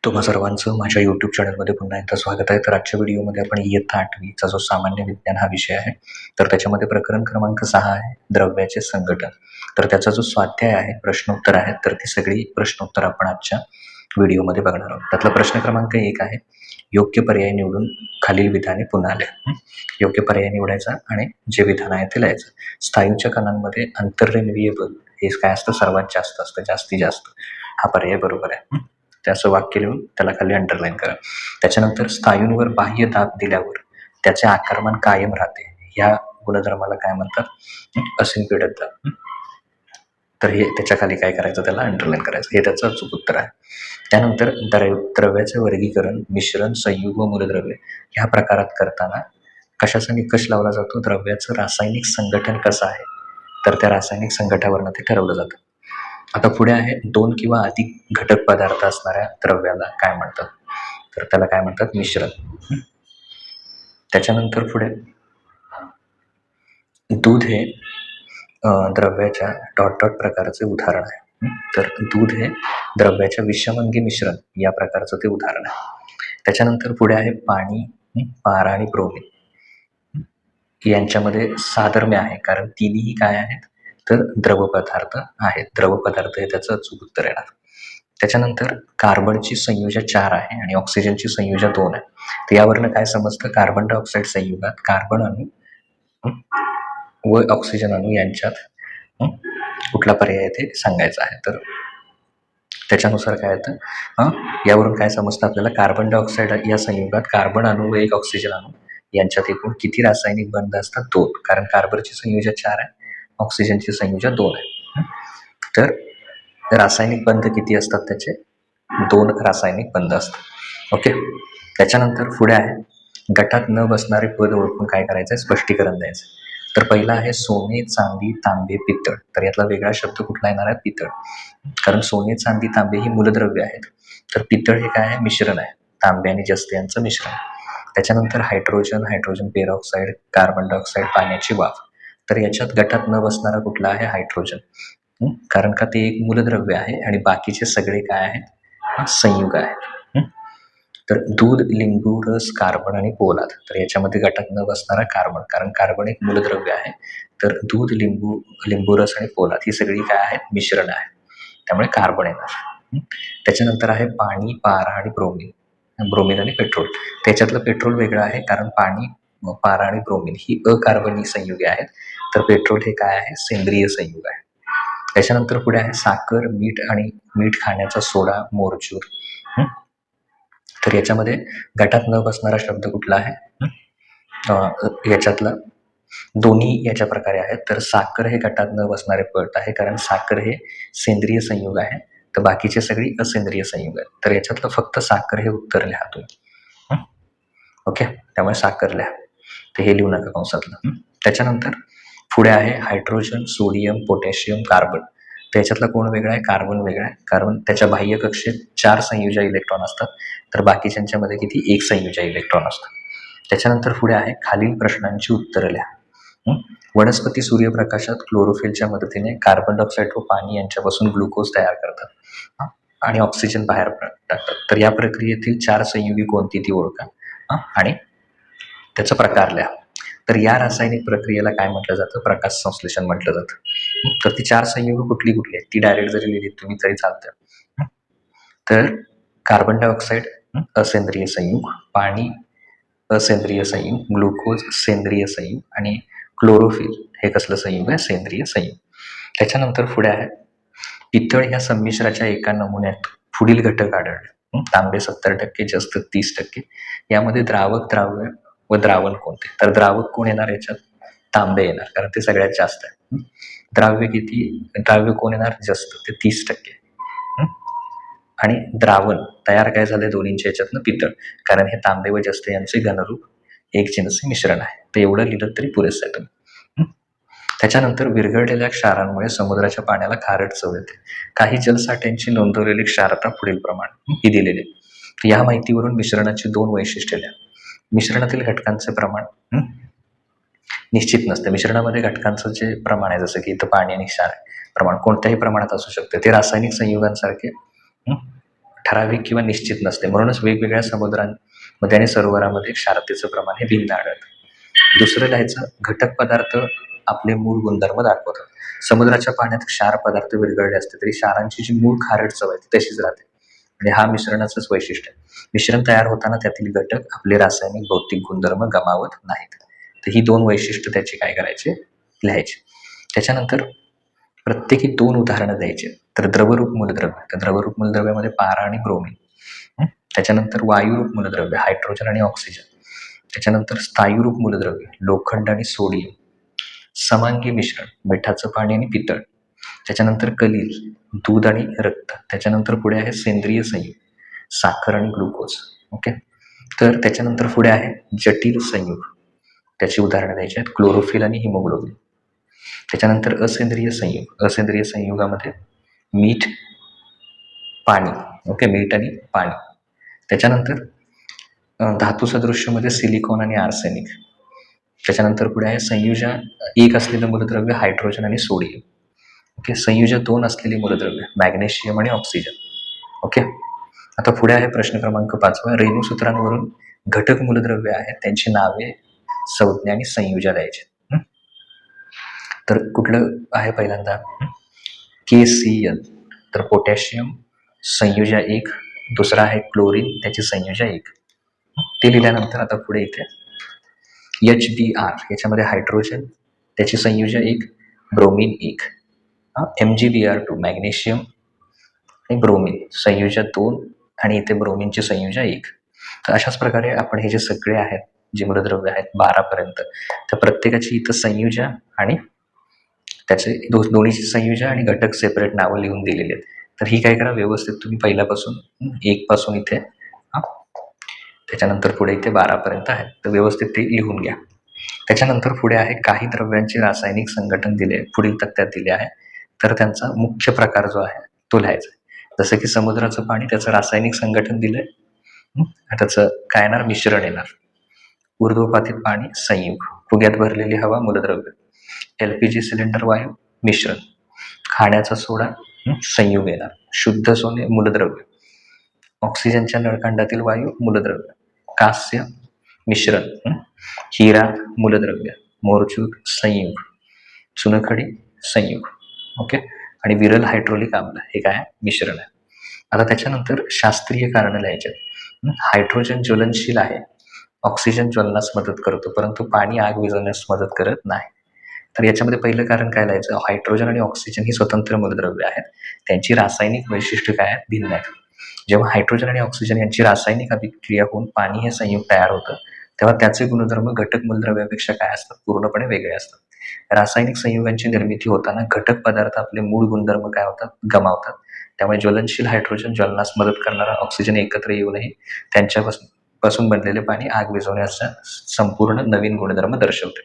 तुम्हा सर्वांचं माझ्या यूट्यूब चॅनलमध्ये पुन्हा एकदा स्वागत आहे. तर आजच्या व्हिडिओमध्ये आपण इयत्ता 8वीचा जो सामान्य विज्ञान हा विषय आहे, तर त्याच्यामध्ये प्रकरण क्रमांक 6 आहे द्रव्याचे संघटन. तर त्याचा जो स्वाध्याय आहे, प्रश्नोत्तर आहेत, तर ती सगळी प्रश्नोत्तर आपण आजच्या व्हिडिओमध्ये बघणार आहोत. त्यातला प्रश्न क्रमांक 1 आहे, योग्य पर्याय निवडून खालील विधाने पुन्हा लिहा. योग्य पर्याय निवडायचा आणि जे विधान आहे ते लिहायचं. स्थायूच्या कणांमध्ये आंतररेणवीय बल हे काय असतं, सर्वात जास्त असतं, जास्तीत जास्त. हा पर्याय बरोबर आहे. त्याचं वाक्य लिहून त्याला खाली अंडरलाईन करा. त्याच्यानंतर स्थायूंवर बाह्य दाब दिल्यावर त्याचे आकारमान कायम राहते, ह्या गुणधर्माला काय म्हणतात, असिंपीडक दाब. तर हे त्याच्या खाली काय करायचं, त्याला अंडरलाईन करायचं. हे त्याचं अचूक उत्तर आहे. त्यानंतर द्रव्याचे वर्गीकरण मिश्रण, संयुग व मूलद्रव्य ह्या प्रकारात करताना कशाचा निकष लावला जातो, द्रव्याचं रासायनिक संघटन कसं आहे, तर त्या रासायनिक संघटनावरनं ते ठरवलं जातं. आता पुढे आहे, 2 किंवा अधिक घटक पदार्थ असणाऱ्या द्रव्याला काय म्हणतात, तर त्याला काय म्हणतात, मिश्रण. त्याच्यानंतर पुढे दूध हे द्रव्याच्या डॉट डॉट प्रकारचे उदाहरण आहे. तर दूध हे द्रव्याच्या विषमंगी मिश्रण या प्रकारचं ते उदाहरण आहे. त्याच्यानंतर पुढे आहे पाणी, पारा आणि ब्रोमीन यांच्यामध्ये साधर्म्य आहे, कारण तिन्ही काय आहेत, तर द्रव पदार्थ आहेत. द्रव पदार्थ हे त्याचं अचूक उत्तर येणार. त्याच्यानंतर कार्बनची संयुजा 4 आहे आणि ऑक्सिजनची संयुजा 2 आहे. तर यावरनं काय समजतं, कार्बन डायऑक्साईड संयुगात कार्बन अणू व ऑक्सिजन अणू यांच्यात कुठला पर्याय ते सांगायचा आहे. तर त्याच्यानुसार काय येतं, यावरून काय समजतं आपल्याला, कार्बन डायऑक्साईड या संयुगात कार्बन अणू व एक ऑक्सिजन अणू यांच्यात एकूण किती रासायनिक बंध असतात, 2. कारण कार्बनची संयुजा 4 आहे, ऑक्सिजनची संयुजा 2 आहे. तर रासायनिक बंध किती असतात, त्याचे 2 रासायनिक बंध असतात. ओके. त्याच्यानंतर पुढे आहे, गटात न बसणारे पद ओळखून काय करायचं, स्पष्टीकरण द्यायचं. तर पहिला आहे सोने, चांदी, तांबे, पितळ. तर यातला वेगळा शब्द कुठला येणार आहे, पितळ. कारण सोने, चांदी, तांबे ही मूलद्रव्य आहेत, तर पितळ हे काय आहे, मिश्रण आहे, तांबे आणि जस्त यांचं मिश्रण. त्याच्यानंतर हायड्रोजन पेरॉक्साईड, कार्बन डायऑक्साईड, पाण्याची वाफ. तर याच्यात गटात न बसणारा कुठला आहे, हायड्रोजन. कारण का ते एक मूलद्रव्य आहे आणि बाकीचे सगळे काय आहेत, संयुग आहेत. तर दूध, लिंबू रस, कार्बन आणि पोलाद. तर याच्यामध्ये गटात न बसणारा कार्बन, कारण कार्बन एक मूलद्रव्य आहे. तर दूध, लिंबू रस आणि पोलाद ही सगळी काय आहेत, मिश्रण आहे, त्यामुळे कार्बन येणार. त्याच्यानंतर आहे पाणी, पारा आणि ब्रोमीन आणि पेट्रोल. त्याच्यातलं पेट्रोल वेगळं आहे, कारण पाणी, पारा आणि ब्रोमीन ही अकार्बनी संयुगे आहेत, तर पेट्रोल हे काय आहे, सेंद्रिय संयुग आहे. त्याच्यानंतर पुढे आहे साखर, मीठ खाण्याचा सोडा, मोरचूर. तर याच्यामध्ये गटात न बसणारा शब्द कुठला आहे, याच्यातला दोन्ही याच्या प्रकारे आहेत. तर साखर हे गटात न बसणारे पद आहे, कारण साखर हे सेंद्रिय संयुग आहे, तर बाकीचे सगळी असेंद्रिय संयुग आहेत. तर याच्यातलं फक्त साखर हे उत्तर लिहा तुम्ही. ओके. त्यामुळे साखर लिहा, तर हे लिहू नका कंसातलं. त्याच्यानंतर पुढे आहे हायड्रोजन, सोडियम, पोटॅशियम, कार्बन. तर याच्यातला कोण वेगळा आहे, कार्बन वेगळा आहे, कारण त्याच्या बाह्य कक्षेत 4 संयुजा इलेक्ट्रॉन असतात, तर बाकीच्यांच्यामध्ये किती, 1 संयुजा इलेक्ट्रॉन असतात. त्याच्यानंतर पुढे आहे खालील प्रश्नांची उत्तरं लिहा. वनस्पती सूर्यप्रकाशात क्लोरोफिलच्या मदतीने कार्बन डायऑक्साईड व पाणी यांच्यापासून ग्लुकोज तयार करतात आणि ऑक्सिजन बाहेर टाकतात. तर या प्रक्रियेतील 4 संयुगी कोणती ती ओळखा आणि त्याचा प्रकार लिहा. तर या रासायनिक प्रक्रियेला काय म्हटलं जातं, प्रकाश संश्लेषण म्हटलं जातं. तर ती 4 संयुग कुठली कुठली आहेत, ती डायरेक्ट जरी लिहिली तुम्ही तरी चालतं. तर कार्बन डायऑक्साईड असेंद्रिय संयुग, पाणी असेंद्रिय संयुग, ग्लुकोज सेंद्रिय संयुग आणि क्लोरोफिल हे कसलं संयुग आहे, सेंद्रिय संयुग. त्याच्यानंतर पुढे आहे पितळ ह्या संमिश्राच्या एका नमुन्यात पुढील घटक आढळले. तांबे 70%, जस्त 30%. यामध्ये द्राव्य व द्रावण कोणते, तर द्रावक कोण येणार याच्यात, तांबे येणार, कारण ते सगळ्यात जास्त आहे. द्राव्य कोण येणार, जस्त, ते 30%. आणि द्रावण तयार काय झाले दोन्हींच्या याच्यातनं, पितळ, कारण हे तांबे व जस्त यांचे घनरूप एक जिनसी मिश्रण आहे. तर एवढं लिहिलं तरी पुरेसं आहे तुम्ही. त्याच्यानंतर विरघळलेल्या क्षारांमुळे समुद्राच्या पाण्याला खारट चव येते. काही जलसाठ्यांची नोंदवलेली क्षारता पुढील प्रमाण ही दिलेली. तर या माहितीवरून मिश्रणाची 2 वैशिष्ट्ये लिहा. मिश्रणातील घटकांचे प्रमाण निश्चित नसते. मिश्रणामध्ये घटकांचं जे प्रमाण आहे, जसं की इथं पाणी आणि क्षार प्रमाण कोणत्याही प्रमाणात असू शकते, ते रासायनिक संयुगांसारखे ठराविक किंवा निश्चित नसते. म्हणूनच वेगवेगळ्या समुद्रांमध्ये आणि सरोवरामध्ये क्षारतेचं प्रमाण हे भिन्न आढळतं. दुसरं लिहायचं, घटक पदार्थ आपले मूळ गुणधर्म दाखवतात. समुद्राच्या पाण्यात क्षार पदार्थ विरघळले असते तरी क्षारांची जी मूळ खारट चव आहे ती तशीच राहते. आणि हा मिश्रणाचंच वैशिष्ट्य आहे. मिश्रण तयार होताना त्यातील घटक आपले रासायनिक भौतिक गुणधर्म गमावत नाहीत. तर ही 2 वैशिष्ट्य त्याची काय करायचे, लिहायचे. त्याच्यानंतर प्रत्येकी 2 उदाहरणं द्यायची. तर द्रवरूप मूलद्रव्य, तर द्रवरूप मूलद्रव्यामध्ये पारा आणि ब्रोमीन. त्याच्यानंतर वायुरूप मूलद्रव्य हायड्रोजन आणि ऑक्सिजन. त्याच्यानंतर स्थायूरूप मूलद्रव्य लोखंड आणि सोडियम. समांगी मिश्रण मिठाचं पाणी आणि पितळ. त्याच्यानंतर कलील दूध आणि रक्त. त्याच्यानंतर पुढे आहे सेंद्रिय संयुग साखर आणि ग्लुकोज. ओके. तर त्याच्यानंतर पुढे आहे जटिल संयुग, त्याची उदाहरणं द्यायची आहेत क्लोरोफिल आणि हिमोग्लोबिन. त्याच्यानंतर असेंद्रिय संयुग, असेंद्रिय संयुगामध्ये मीठ पाणी. ओके, मीठ आणि पाणी. त्याच्यानंतर धातू सदृश्यमध्ये सिलिकॉन आणि आर्सेनिक. त्याच्यानंतर पुढे आहे संयुजा 1 असलेलं मूलद्रव्य हायड्रोजन आणि सोडियम. ओके. संयुजा 2 असलेली मूलद्रव्य मॅग्नेशियम आणि ऑक्सिजन. ओके. आता पुढे आहे प्रश्न क्रमांक 5. रेणुसूत्रांवरून घटक मूलद्रव्य आहेत त्यांची नावे, संज्ञा आणि संयुजा द्यायची. तर कुठलं आहे पहिल्यांदा KCl, तर पोटॅशियम संयुजा 1. दुसरा आहे क्लोरीन, त्याची संयुजा 1. ते लिहिल्यानंतर आता पुढे इथे HBr, याच्यामध्ये हायड्रोजन, त्याची संयुजा 1, ब्रोमीन 1. MgBr2 मॅग्नेशियम आणि ब्रोमीन संयुजा 2 आणि इथे ब्रोमीनची संयुजा 1. तर अशाच प्रकारे आपण हे जे सगळे आहेत जे मूलद्रव्य आहेत 12 पर्यंत, तर प्रत्येकाची इथं संयुजा आणि त्याचे दोन्हीची संयुजा आणि घटक सेपरेट नावं लिहून दिलेली आहेत. तर ही काय करा, व्यवस्थित तुम्ही पहिल्यापासून 1 पासून इथे त्याच्यानंतर पुढे इथे 12 पर्यंत आहे, तर व्यवस्थित ते लिहून घ्या. त्याच्यानंतर पुढे आहे काही द्रव्यांचे रासायनिक संघटन दिले पुढील तक्त्यात दिले आहे. तर त्यांचा मुख्य प्रकार जो आहे तो लिहायचा. जसं की समुद्राचं पाणी, त्याचं रासायनिक संघटन दिलंय, त्याचं काय येणार, मिश्रण येणार. ऊर्ध्वपातीत पाणी संयुग, फुग्यात भरलेली हवा मूलद्रव्य, LPG सिलेंडर वायू मिश्रण, खाण्याचा सोडा संयुग येणार, शुद्ध सोने मूलद्रव्य, ऑक्सिजनच्या नळकांडातील वायू मूलद्रव्य, कांस्य मिश्रण, हिरा मूलद्रव्य, मोरचूर संयुग, चुनखडी संयुग. ओके. आणि विरल हायड्रोलिक आम्ल हे काय मिश्रण आहे. आता त्याच्यानंतर शास्त्रीय कारण लिहायचे. हायड्रोजन ज्वलनशील आहे, ऑक्सिजन ज्वलनास मदत करतो, परंतु पाणी आग विझवण्यास मदत करत नाही. तर याच्यामध्ये पहिलं कारण काय लिहायचं, हायड्रोजन आणि ऑक्सिजन ही स्वतंत्र मूलद्रव्य आहेत, त्यांची रासायनिक वैशिष्ट्य काय आहेत, भिन्न आहेत. जेव्हा हायड्रोजन आणि ऑक्सिजन यांची रासायनिक अभिक्रिया होऊन पाणी हे संयुग तयार होतं, तेव्हा त्याचे गुणधर्म घटक मूलद्रव्यापेक्षा काय असतात, पूर्णपणे वेगळे असतात. रासायनिक संयुगांची निर्मिती होताना घटक पदार्थ आपले मूळ गुणधर्म काय होतात, गमावतात. त्यामुळे ज्वलनशील हायड्रोजन ज्वलनास मदत करणारा ऑक्सिजन एकत्र येऊनही त्यांच्यापासून बनलेले पाणी आग विझवण्याचा संपूर्ण नवीन गुणधर्म दर्शवते.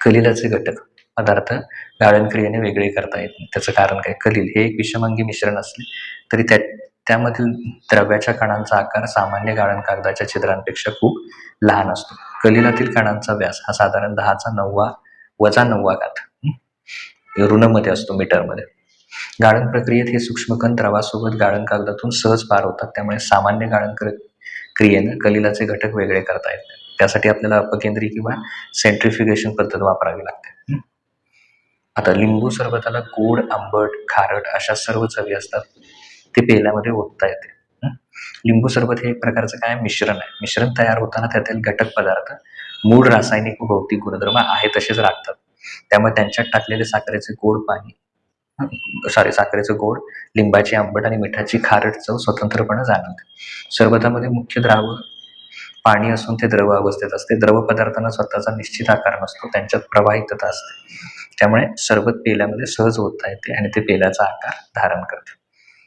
कलिलाचे घटक पदार्थ गाळण क्रियेने वेगळे करता येत नाही. त्याचं कारण काय, कलील हे एक विषमांगी मिश्रण असले तरी त्यामधील द्रव्याच्या कणांचा आकार सामान्य गाळण कागदाच्या छिद्रांपेक्षा खूप लहान असतो. कलिलातील कणांचा व्यास हा साधारण 10⁻⁻ ऋणमध्ये असतो, मीटरमध्ये. गाळण प्रक्रियेत हे सूक्ष्म कण द्रवासोबत गाळण कागदातून सहज पार होतात, त्यामुळे सामान्य गाळण क्रियेनं कलिलाचे घटक वेगळे करता येत नाही. त्यासाठी आपल्याला अपकेंद्री किंवा सेंट्रिफ्युगेशन पद्धत वापरावी लागते. आता लिंबू सरबताला गोड, आंबट, खारट अशा सर्व चवी असतात, ते पेल्यामध्ये ओतता येते. लिंबू सरबत हे एक प्रकारचं काय मिश्रण आहे. मिश्रण तयार होताना त्यातील घटक पदार्थ मूळ रासायनिक व भौतिक गुणधर्म आहे तसेच राखतात. त्यामुळे त्यांच्यात टाकलेले साखरेचे गोड, लिंबाची आंबट आणि मिठाची खारट चव स्वतंत्रपणे जाणवते. सरबतामध्ये मुख्य द्रावक पाणी असून ते द्रव अवस्थेत असते. द्रव पदार्थांना स्वतःचा निश्चित आकार नसतो, त्यांच्यात प्रवाहितता असते. त्यामुळे सरबत पेल्यामध्ये सहज ओतता येते आणि ते पेल्याचा आकार धारण करते.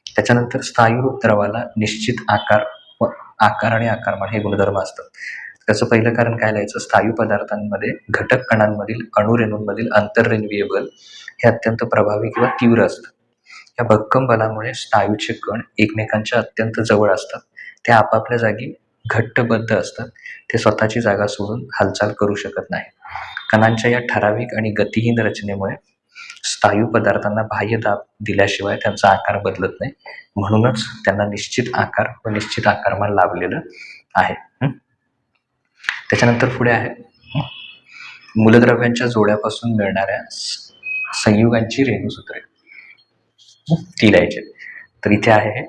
त्याच्यानंतर स्थायूरूप द्रवाला निश्चित आकार आणि आकारमान हे गुणधर्म असतात. त्याचं पहिलं कारण काय लिहायचं, स्थायू पदार्थांमध्ये घटक कणांमधील अणुरेणूंमधील आंतररेणुकीय बल हे अत्यंत प्रभावी किंवा तीव्र असतं. या भक्कम बलामुळे स्थायूचे कण एकमेकांच्या अत्यंत जवळ असतात, ते आपापल्या जागी घट्टबद्ध असतात, ते स्वतःची जागा सोडून हालचाल करू शकत नाही. कणांच्या या ठराविक आणि गतिहीन रचनेमुळे स्थायू पदार्थांना बाह्य दाब दिल्याशिवाय त्यांचा आकार बदलत नाही, म्हणूनच त्यांना निश्चित आकार व निश्चित आकारमान लाभलेलं आहे. त्याच्यानंतर पुढे आहे मूलद्रव्यांच्या जोड्यापासून मिळणाऱ्या संयुगांची रेणूसूत्रे, ती लिहायची. तर इथे आहे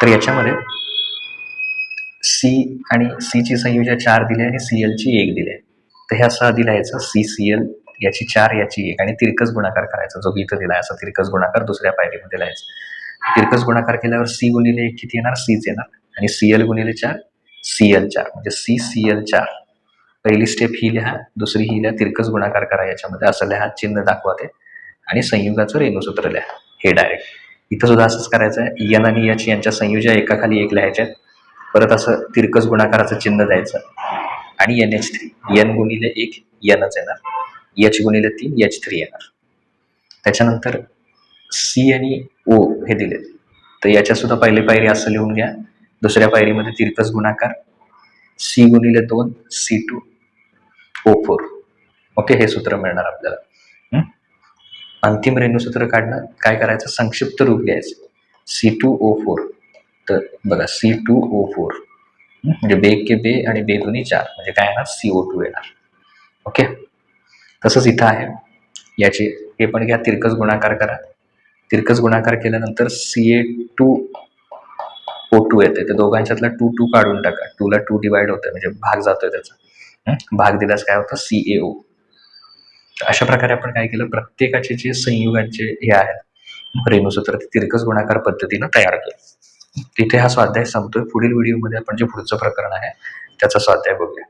तर याच्यामध्ये सी आणि सीची संयुजा 4 दिली आणि सीएलची 1 दिली आहे. तर हे असं आधी लिहायचं CCl याची 4 याची 1 आणि तिरकस गुणाकार करायचा, जो इथं दिला आहे असा तिरकस गुणाकार दुसऱ्या पायरीमध्ये लिहायचा. तिरकस गुणाकार केल्यावर C गुणिले 1 किती येणार, Cच येणार आणि CL गुणिले 4 CL4 म्हणजे CCl4. पहिली स्टेप ही लिहा, दुसरी ही लिहा, तिरकस गुणाकार करा याच्यामध्ये असं लिहा, चिन्ह दाखवा ते आणि संयुगाचं रेणूसूत्र लिहा. हे डायरेक्ट इथं सुद्धा असंच करायचं आहे. N आणि H यांच्या संयुजा एकाखाली एक लिहायच्या आहेत. परत असं तिरकस गुणाकाराचं चिन्ह द्यायचं आणि NH3 N गुणिले 1 Nच येणार, H गुणिले 3 H3 येणार. त्याच्यानंतर C आणि O हे दिले, तर याच्या सुद्धा पहिली पायरी असं लिहून घ्या. दुसऱ्या पायरीमध्ये तिरकस गुणाकार C गुणिले 2 C2O4. ओके, हे सूत्र मिळणार आपल्याला. अंतिम रेणूसूत्र काढणं काय करायचं, संक्षिप्त रूप घ्यायचं C2O4. तर बघा C2O4 म्हणजे बे के बे आणि बे दोन्ही 4 म्हणजे काय येणार, CO2 येणार. ओके, तसंच इथं आहे याची, हे पण घ्या, तिरकस गुणाकार करा. तिरकस गुणाकार केल्यानंतर CA2O2 येते, तर दोघांच्यातला 2 काढून टाका. 2 ला 2 डिवाइड होतं म्हणजे भाग जातोय त्याचा. भाग दिल्यास काय होतं, CaO. अशा प्रकारे आपण काय केलं, प्रत्येकाचे जे संयुगांचे हे आहेत रेणूसूत्र ते तिरकस गुणाकार पद्धतीनं तयार केलं. तिथे हा स्वाध्याय संपतोय. पुढील व्हिडिओमध्ये आपण जे पुढचं प्रकरण आहे त्याचा स्वाध्याय बघूया.